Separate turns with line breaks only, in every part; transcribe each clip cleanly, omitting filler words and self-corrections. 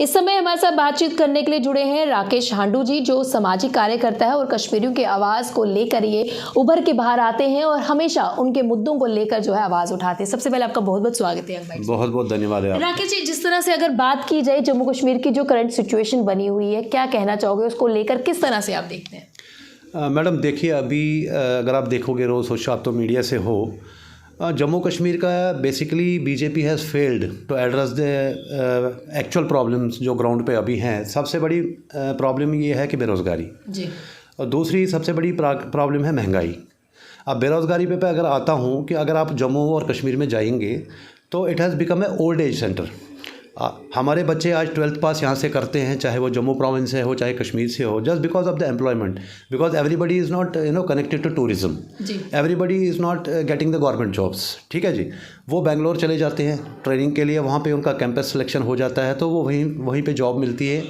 इस समय हमारे साथ बातचीत करने के लिए जुड़े हैं राकेश हांडू जी, जो सामाजिक कार्यकर्ता है और कश्मीरियों की आवाज़ को लेकर ये उभर के बाहर आते हैं और हमेशा उनके मुद्दों को लेकर जो है आवाज़ उठाते हैं। सबसे पहले आपका बहुत बहुत स्वागत है भाई।
बहुत बहुत धन्यवाद है।
राकेश जी, जिस तरह से अगर बात की जाए जम्मू कश्मीर की जो करंट सिचुएशन बनी हुई है, क्या कहना चाहोगे उसको लेकर, किस तरह से आप देखते हैं?
मैडम देखिए, अभी अगर आप देखोगे रोज़ सोचा आप तो मीडिया से हो, जम्मू कश्मीर का basically BJP has failed to address the actual problems जो ग्राउंड पे अभी हैं। सबसे बड़ी प्रॉब्लम ये है कि बेरोज़गारी जी, और दूसरी सबसे बड़ी प्रॉब्लम है महंगाई। अब बेरोज़गारी पे अगर आता हूँ कि अगर आप जम्मू और कश्मीर में जाएंगे तो it has become a old age centre. हमारे बच्चे आज 12th पास यहाँ से करते हैं, चाहे वो जम्मू प्रोविंस से हो चाहे कश्मीर से हो, just because of the employment, because everybody is not connected to tourism, everybody is not getting the government jobs. ठीक है जी, वो बेंगलोर चले जाते हैं ट्रेनिंग के लिए, वहाँ पे उनका कैंपस सिलेक्शन हो जाता है तो वो वहीं पे जॉब मिलती है।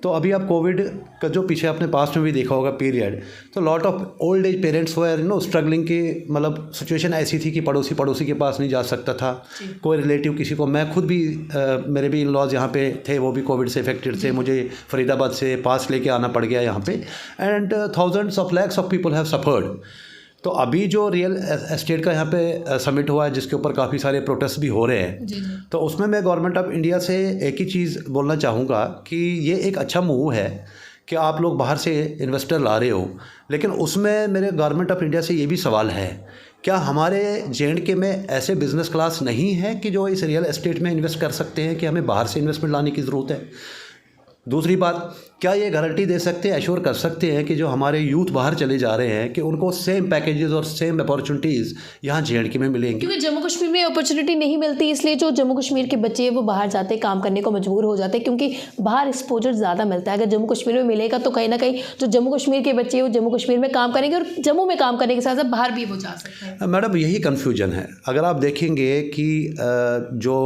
तो अभी आप कोविड का जो पीछे आपने पास्ट में भी देखा होगा पीरियड, तो lot of old age parents were struggling की, मतलब सिचुएशन ऐसी थी कि पड़ोसी के पास नहीं जा सकता था, कोई रिलेटिव किसी को। मैं खुद भी मेरे भी इन लॉज यहाँ पे थे, वो भी कोविड से इफेक्टेड थे, मुझे फरीदाबाद से पास लेके आना पड़ गया यहाँ पे, and thousands of lakhs of people have suffered. तो अभी जो रियल एस्टेट का यहाँ पे समिट हुआ है जिसके ऊपर काफ़ी सारे प्रोटेस्ट भी हो रहे हैं, तो उसमें मैं गवर्नमेंट ऑफ इंडिया से एक ही चीज़ बोलना चाहूँगा कि ये एक अच्छा मूव है कि आप लोग बाहर से इन्वेस्टर ला रहे हो, लेकिन उसमें मेरे गवर्नमेंट ऑफ इंडिया से ये भी सवाल है, क्या हमारे JNK में ऐसे बिज़नेस क्लास नहीं है कि जो इस रियल एस्टेट में इन्वेस्ट कर सकते हैं, कि हमें बाहर से इन्वेस्टमेंट लाने की ज़रूरत है? दूसरी बात, क्या ये गारंटी दे सकते हैं, एश्योर कर सकते हैं कि जो हमारे यूथ बाहर चले जा रहे हैं कि उनको सेम पैकेजेस और सेम अपॉर्चुनिटीज़ यहाँ JNK में मिलेंगी?
क्योंकि जम्मू कश्मीर में अपॉर्चुनिटी नहीं मिलती, इसलिए जो जम्मू कश्मीर के बच्चे हैं वो बाहर जाते काम करने को मजबूर हो जाते हैं, क्योंकि बाहर एक्सपोजर ज़्यादा मिलता है। अगर जम्मू कश्मीर में मिलेगा तो कहीं ना कहीं जो जम्मू कश्मीर के बच्चे हैं वो जम्मू कश्मीर में काम करेंगे और जम्मू में काम करने के साथ साथ बाहर भी वो जा सकते हैं।
मैडम यही कन्फ्यूजन है। अगर आप देखेंगे कि जो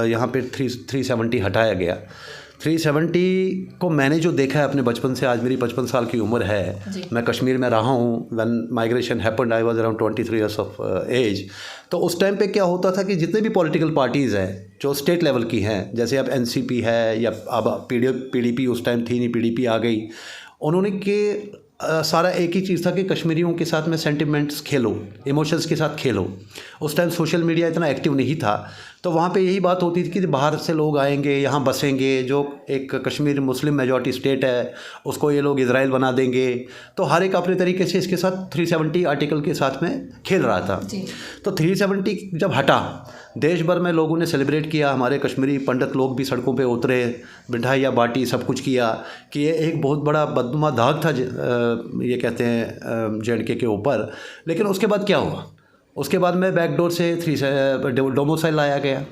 यहाँ पे 370 हटाया गया, 370 को मैंने जो देखा है अपने बचपन से, आज मेरी 55 साल की उम्र है, मैं कश्मीर में रहा हूँ। When migration happened I was around 23 years of age. तो उस टाइम पे क्या होता था कि जितने भी पॉलिटिकल पार्टीज़ हैं जो स्टेट लेवल की हैं, जैसे अब NCP है या अब PDP, उस टाइम थी नहीं, PDP आ गई, उन्होंने के सारा एक ही चीज़ था कि कश्मीरियों के साथ में सेंटिमेंट्स खेलो, इमोशंस के साथ खेलो। उस टाइम सोशल मीडिया इतना एक्टिव नहीं था, तो वहाँ पे यही बात होती थी कि बाहर से लोग आएंगे, यहाँ बसेंगे, जो एक कश्मीर मुस्लिम मेजॉरिटी स्टेट है उसको ये लोग इजराइल बना देंगे। तो हर एक अपने तरीके से इसके साथ 370 आर्टिकल के साथ में खेल रहा था। तो 370 जब हटा, देश भर में लोगों ने सेलिब्रेट किया, हमारे कश्मीरी पंडित लोग भी सड़कों पे उतरे, मिठाइयाँ बांटी, सब कुछ किया कि ये एक बहुत बड़ा बदनुमा दाग था ये कहते हैं JNK के ऊपर। लेकिन उसके बाद क्या हुआ? उसके बाद में बैकडोर से डोमिसाइल लाया गया।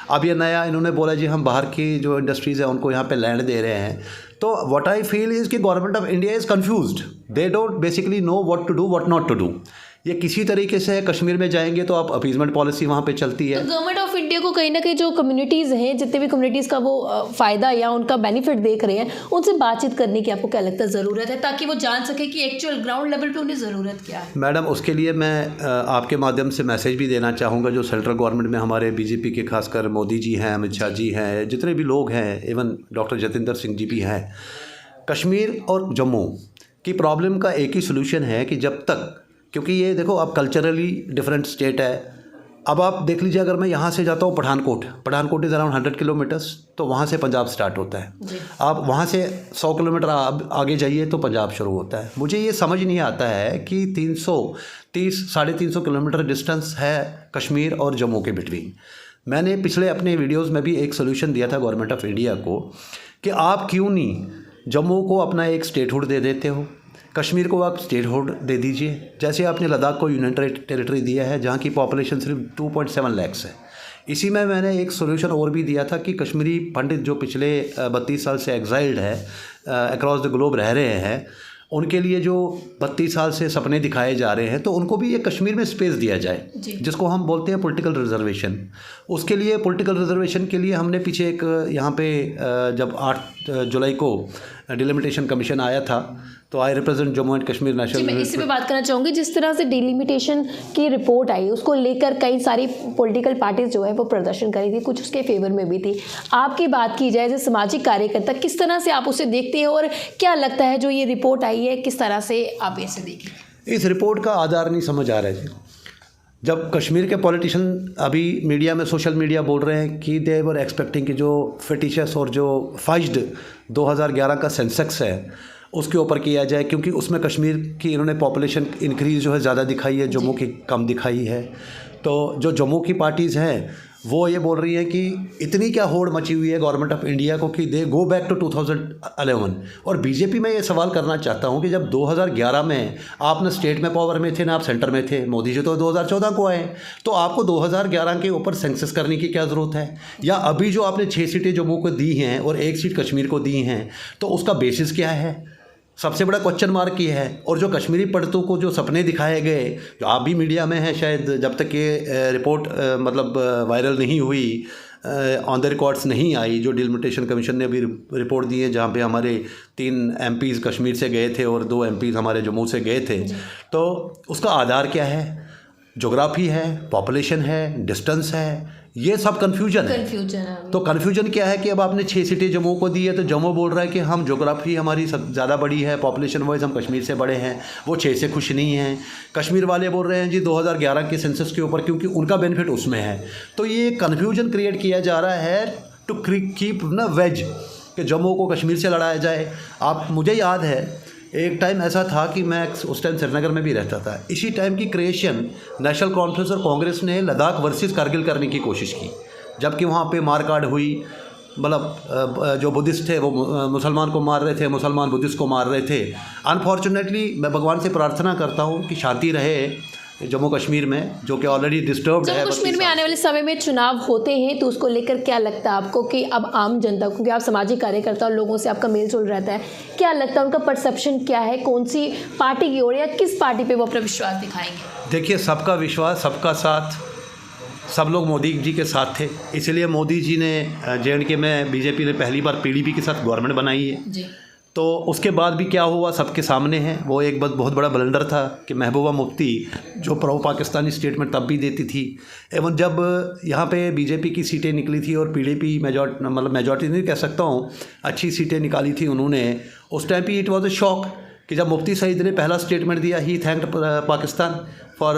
अब ये नया इन्होंने बोला जी हम बाहर की जो इंडस्ट्रीज़ है उनको यहाँ पे लैंड दे रहे हैं। तो व्हाट आई फील इज़ कि government of India is confused, they don't basically know what to do, what not to do. ये किसी तरीके से कश्मीर में जाएंगे तो आप अपीजमेंट पॉलिसी वहाँ पे चलती है।
तो गवर्नमेंट ऑफ इंडिया को कहीं ना कहीं जो कम्युनिटीज़ हैं, जितने भी कम्युनिटीज़ का वो फ़ायदा या उनका बेनिफिट देख रहे हैं, उनसे बातचीत करने की आपको क्या लगता है ज़रूरत है, ताकि वो जान सके कि एक्चुअल ग्राउंड लेवल पे उन्हें ज़रूरत क्या है?
मैडम उसके लिए मैं आपके माध्यम से मैसेज भी देना चाहूँगा, जो सेंट्रल गवर्नमेंट में हमारे BJP के खासकर मोदी जी हैं, अमित शाह जी हैं, जितने भी लोग हैं, इवन डॉक्टर जतिंदर सिंह जी भी हैं। कश्मीर और जम्मू की प्रॉब्लम का एक ही सोल्यूशन है कि जब तक, क्योंकि ये देखो अब कल्चरली डिफरेंट स्टेट है। अब आप देख लीजिए, अगर मैं यहाँ से जाता हूँ पठानकोट इज़ अराउंड 100 किलोमीटर्स, तो वहाँ से पंजाब स्टार्ट होता है। आप वहाँ से 100 किलोमीटर आगे जाइए तो पंजाब शुरू होता है। मुझे ये समझ नहीं आता है कि 330-350 किलोमीटर डिस्टेंस है कश्मीर और जम्मू के बिटवीन। मैंने पिछले अपने वीडियोज़ में भी एक सोल्यूशन दिया था गवर्नमेंट ऑफ इंडिया को कि आप क्यों नहीं जम्मू को अपना एक स्टेटहुड दे देते हो, कश्मीर को आप स्टेटहुड दे दीजिए, जैसे आपने लद्दाख को यूनियन टेरिटरी दिया है जहाँ की पॉपुलेशन सिर्फ 2.7 लाख है। इसी में मैंने एक सोल्यूशन और भी दिया था कि कश्मीरी पंडित जो पिछले 32 साल से एग्जाइल्ड है, अक्रॉस द ग्लोब रह रहे हैं, उनके लिए जो 32 साल से सपने दिखाए जा रहे हैं, तो उनको भी ये कश्मीर में स्पेस दिया जाए, जिसको हम बोलते हैं पॉलिटिकल रिजर्वेशन। उसके लिए पॉलिटिकल रिजर्वेशन के लिए हमने पीछे एक यहाँ पे जब 8 जुलाई को डिलिमिटेशन कमीशन आया था, तो I represent Jammu and Kashmir
जी, मैं
नेशनल।
इसी पे बात करना चाहूँगी। जिस तरह से डिलिमिटेशन की रिपोर्ट आई उसको लेकर कई सारी पॉलिटिकल पार्टीज जो है वो प्रदर्शन करी थी, कुछ उसके फेवर में भी थी। आपकी बात की जाए एज सामाजिक कार्यकर्ता, किस तरह से आप उसे देखते हैं और क्या लगता है जो ये रिपोर्ट आई है किस तरह से आप इसे देखें?
इस रिपोर्ट का आधार नहीं समझ आ रहा है। जब कश्मीर के पॉलिटिशियन अभी मीडिया में, सोशल मीडिया बोल रहे हैं कि दे वर एक्सपेक्टिंग कि जो फिटिशस और जो फाइज्ड 2011 का सेंसेक्स है उसके ऊपर किया जाए, क्योंकि उसमें कश्मीर की इन्होंने पॉपुलेशन इंक्रीज़ जो है ज़्यादा दिखाई है, जम्मू की कम दिखाई है। तो जो जम्मू की पार्टीज़ हैं वो ये बोल रही हैं कि इतनी क्या होड़ मची हुई है गवर्नमेंट ऑफ इंडिया को कि दे गो बैक टू 2011। और बीजेपी में ये सवाल करना चाहता हूँ कि जब 2011 में आप ना स्टेट में पावर में थे ना आप सेंटर में थे, मोदी जी तो 2014 को आए, तो आपको 2011 के ऊपर सेंसस करने की क्या ज़रूरत है? या अभी जो आपने 6 सीटें जम्मू को दी हैं और 1 सीट कश्मीर को दी हैं, तो उसका बेसिस क्या है? सबसे बड़ा क्वेश्चन मार्क ये है। और जो कश्मीरी पंडितों को जो सपने दिखाए गए, जो आप भी मीडिया में हैं, शायद जब तक ये रिपोर्ट मतलब वायरल नहीं हुई, ऑन द रिकॉर्ड्स नहीं आई, जो डिलिमिटेशन कमीशन ने अभी रिपोर्ट दी है, जहाँ पे हमारे 3 MPs कश्मीर से गए थे और 2 MPs हमारे जम्मू से गए थे, तो उसका आधार क्या है? ज्योग्राफी है, पॉपुलेशन है, डिस्टेंस है, ये सब कन्फ्यूजन है। तो कन्फ्यूजन क्या है कि अब आपने 6 सीटें जम्मू को दी है, तो जम्मू बोल रहा है कि हम ज्योग्राफी हमारी सब ज़्यादा बड़ी है, पॉपुलेशन वाइज हम कश्मीर से बड़े हैं, वो 6 से खुश नहीं हैं। कश्मीर वाले बोल रहे हैं जी 2011 के सेंसस के ऊपर, क्योंकि उनका बेनिफिट उसमें है। तो ये कन्फ्यूजन क्रिएट किया जा रहा है टू कीप ना वेज, कि जम्मू को कश्मीर से लड़ाया जाए। मुझे याद है एक टाइम ऐसा था कि मैं उस टाइम श्रीनगर में भी रहता था, इसी टाइम की क्रिएशन नेशनल कॉन्फ्रेंस और कांग्रेस ने लद्दाख वर्सेस कारगिल करने की कोशिश की, जबकि वहाँ पे मारकाट हुई। मतलब जो बुद्धिस्ट थे वो मुसलमान को मार रहे थे, मुसलमान बुद्धिस्ट को मार रहे थे। अनफॉर्चुनेटली मैं भगवान से प्रार्थना करता हूँ कि शांति रहे जम्मू कश्मीर में, जो कि ऑलरेडी डिस्टर्ब्ड है।
जम्मू कश्मीर में आने वाले समय में चुनाव होते हैं, तो उसको लेकर क्या लगता है आपको कि अब आम जनता, क्योंकि आप सामाजिक कार्यकर्ता और लोगों से आपका मेल जोल रहता है, क्या लगता है उनका परसेप्शन क्या है, कौन सी पार्टी की ओर या किस पार्टी पे वो अपना विश्वास दिखाएंगे?
देखिए, सबका विश्वास, सबका साथ, सब लोग मोदी जी के साथ थे, इसलिए मोदी जी ने JNK में बीजेपी ने पहली बार PDP के साथ गवर्नमेंट बनाई है
जी।
तो उसके बाद भी क्या हुआ सबके सामने है। वो एक बहुत बड़ा ब्लंडर था कि महबूबा मुफ्ती जो प्रो पाकिस्तानी स्टेटमेंट तब भी देती थी, एवं जब यहाँ पे बीजेपी की सीटें निकली थी और PDP मेजॉरिटी नहीं कह सकता हूँ, अच्छी सीटें निकाली थी उन्होंने, उस टाइम पे इट वाज अ शॉक कि जब मुफ्ती सईद ने पहला स्टेटमेंट दिया, ही थैंक्ड पाकिस्तान फॉर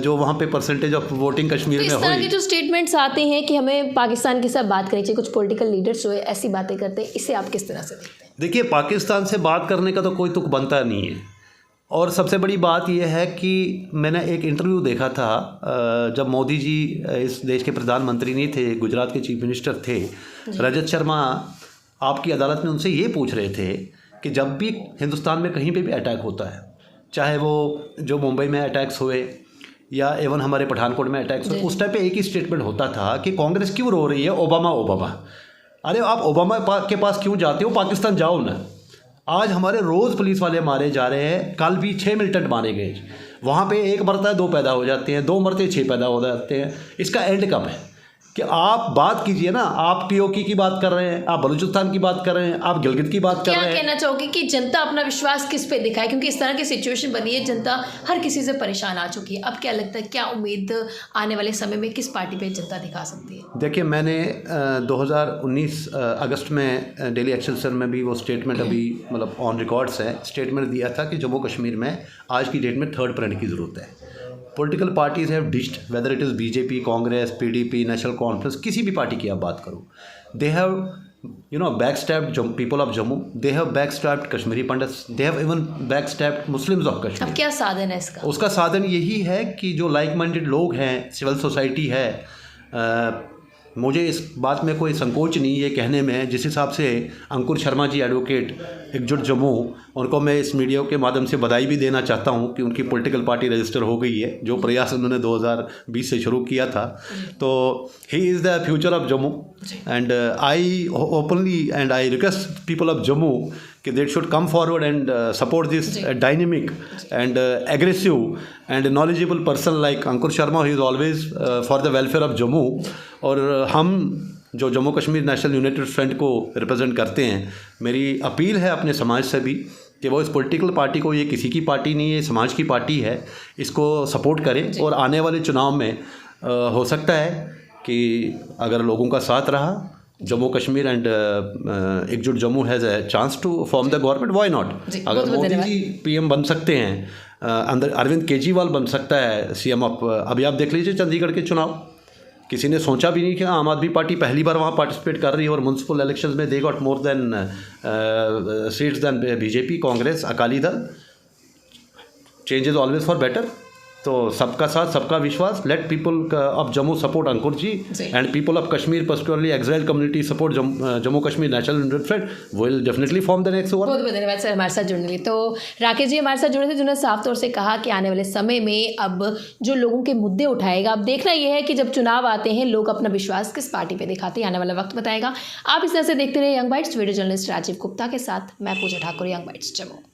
जो वहाँ पे परसेंटेज ऑफ वोटिंग कश्मीर में हुई।
इस तरह के जो स्टेटमेंट्स आते हैं कि हमें पाकिस्तान के साथ बात करनी चाहिए, कुछ पॉलिटिकल लीडर्स जो है ऐसी बातें करते हैं, इसे आप किस तरह से देखते हैं?
देखिए, पाकिस्तान से बात करने का तो कोई तुक बनता नहीं है। और सबसे बड़ी बात यह है कि मैंने एक इंटरव्यू देखा था जब मोदी जी इस देश के प्रधानमंत्री नहीं थे, गुजरात के चीफ मिनिस्टर थे, रजत शर्मा आपकी अदालत में उनसे ये पूछ रहे थे कि जब भी हिंदुस्तान में कहीं पे भी अटैक होता है, चाहे वो जो मुंबई में अटैक्स हुए या एवन हमारे पठानकोट में अटैक्स हुए, उस टाइम पे एक ही स्टेटमेंट होता था कि कांग्रेस क्यों रो रही है, ओबामा ओबामा। अरे आप ओबामा के पास क्यों जाते हो, पाकिस्तान जाओ ना। आज हमारे रोज़ पुलिस वाले मारे जा रहे हैं, कल भी 6 मिलिटेंट मारे गए। वहाँ पे 1 मरता है 2 पैदा हो जाते हैं, 2 मरते 6 पैदा हो जाते हैं। इसका एंड कब है? कि आप बात कीजिए ना, आप POK की बात कर रहे हैं, आप बलूचिस्तान की बात कर रहे हैं, आप गिलगित की बात कर रहे हैं।
क्या कहना चाहोगे कि जनता अपना विश्वास किस पे दिखाए, क्योंकि इस तरह की सिचुएशन बनी है, जनता हर किसी से परेशान आ चुकी है। अब क्या लगता है, क्या उम्मीद आने वाले समय में किस पार्टी पे जनता दिखा सकती है?
देखिए, मैंने 2019 अगस्त में डेली एक्सेलसियर में भी वो स्टेटमेंट अभी मतलब ऑन रिकॉर्ड्स है, स्टेटमेंट दिया था कि जम्मू कश्मीर में आज की डेट में 3rd फ्रंट की ज़रूरत है। Political parties have डिस्ड, whether it is BJP, Congress, PDP, national conference, किसी भी पार्टी की आप बात करो, they have backstabbed people of Jammu, they have backstabbed Kashmiri Pandits, they have even backstabbed Muslims of Kashmir।
अब क्या साधन है इसका?
उसका साधन यही है कि जो लाइक माइंडेड लोग हैं, सिविल सोसाइटी है, मुझे इस बात में कोई संकोच नहीं है कहने में, जिस हिसाब से अंकुर शर्मा जी एडवोकेट एकजुट जम्मू, उनको मैं इस मीडिया के माध्यम से बधाई भी देना चाहता हूं कि उनकी पॉलिटिकल पार्टी रजिस्टर हो गई है, जो प्रयास उन्होंने 2020 से शुरू किया था। तो he is the future of Jammu and I openly and I request people of Jammu कि they should come forward and support this dynamic and aggressive and knowledgeable person like Ankur Sharma, he is always for the welfare of Jammu। और हम जो Jammu Kashmir National United front को represent करते हैं, मेरी appeal है अपने समाज से भी कि वो इस पॉलिटिकल पार्टी को, ये किसी की पार्टी नहीं है, समाज की पार्टी है, इसको सपोर्ट करें। और आने वाले चुनाव में हो सकता है कि अगर लोगों का साथ रहा, जम्मू कश्मीर एंड एकजुट Jammu has a chance to form the government, why not. अगर मोदी जी पीएम बन सकते हैं, अंदर अरविंद केजरीवाल बन सकता है सीएम ऑफ, अभी आप देख लीजिए चंडीगढ़ के चुनाव, किसी ने सोचा भी नहीं कि आम आदमी पार्टी पहली बार वहाँ पार्टिसिपेट कर रही है और म्यूनसिपल इलेक्शंस में they got more than seats than BJP, Congress, Akali Dal. Change is always for better. तो सबका साथ, सबका विश्वास। Let people of Jammu support Ankur ji and people of Kashmir, particularly exiled community support Jammu Kashmir National United Front, will definitely form the next over.
बहुत बहुत धन्यवाद sir हमारे साथ जुड़ने के लिए। तो राकेश जी हमारे साथ जुड़े थे, जिन्होंने साफ तौर से कहा कि आने वाले समय में अब जो लोगों के मुद्दे उठाएगा, अब देखना यह है कि जब चुनाव आते हैं लोग अपना विश्वास किस पार्टी पे दिखाते हैं, आने वाला वक्त बताएगा। आप इस तरह से देखते रहे Young Bites. Video journalist Rajiv Gupta के साथ मैं पूजा ठाकुर, यंग बाइट्स जम्मू।